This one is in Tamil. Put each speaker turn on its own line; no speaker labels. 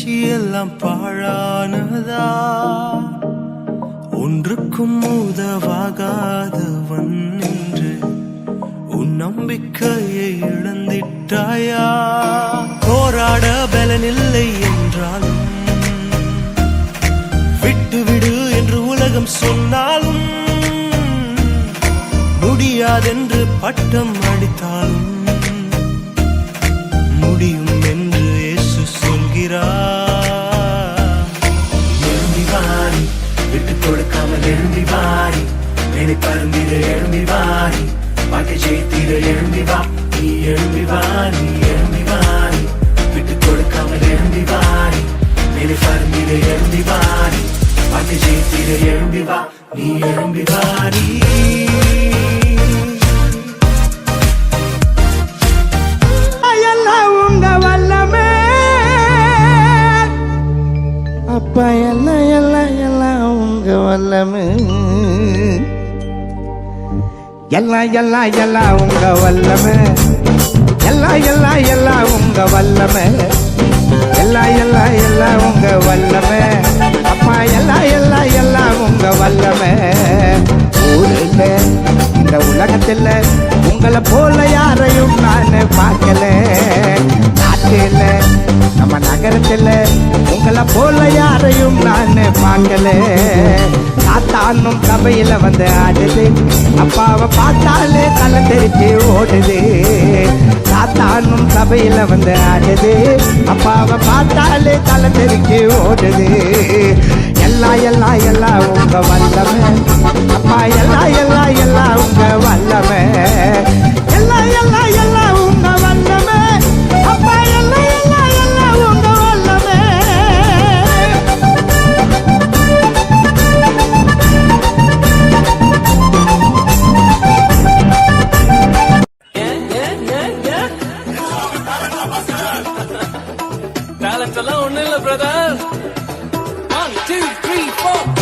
முயற்சி எல்லாம் பாழானதா? ஒன்றுக்கும் உதவாகாதவன் என்று உன் நம்பிக்கையை இழந்திட்டாயா? போராட பலனில்லை என்றாலும் விட்டுவிடு என்று உலகம் சொன்னாலும் முடியாதென்று பட்டம் அடித்தாலும் முடியும் என்று இயேசு சொல்கிறார். எழும்பி வாரி, விட்டு கொடுக்காமல் எழும்பி வாரி, மேலே பறந்திட எழும்பி வாரி, வாழ்க்கை ஜெயித்திட எழும்பி வா. நீ எழும்பி வாரி, எழும்பி வாரி, விட்டு கொடுக்காமல் எழும்பி வாரி, மேலே பறந்திட எழும்பி வாரி, வாழ்க்கை ஜெயித்திட எழும்பி வா. நீ எழும்பி வாரி.
அப்பா எல்லாம் எல்லாம் எல்லாம் உங்க வல்லமே, எல்லாம் எல்லாம் எல்லாம் உங்க வல்லமே, எல்லாம் எல்லாம் எல்லாம் உங்க வல்லமே, எல்லாம் எல்லாம் எல்லாம் உங்க வல்லமே. அப்பா எல்லாம் எல்லாம் எல்லாம் உங்க வல்லமே. ஊரில் இந்த உலகத்தில் உங்களை போல யாரையும் நான் பார்க்கல. நாட்டில் நம்ம நகரத்தில் உங்களை போல யாரையும் நான் பார்க்கல. சாத்தானும் சபையில வந்து ஆடுது, அப்பாவை பார்த்தாலே தலை தெரிச்சு ஓடுது. சாத்தானும் சபையில வந்து ஆடுது, அப்பாவை பார்த்தாலே தலை தெரிச்சு ஓடுது. எல்லாம் எல்லாம் எல்லாம் உங்க வல்லமே, அப்பா எல்லாம் எல்லாம் எல்லாம் உங்க வல்லமே, எல்லாம் எல்லாம் எல்லாம் உங்க வல்லமே, அப்பா எல்லாம் எல்லாம் எல்லாம் உங்க வல்லமே.
Talent alone, brother. 1, 2, 3, 4.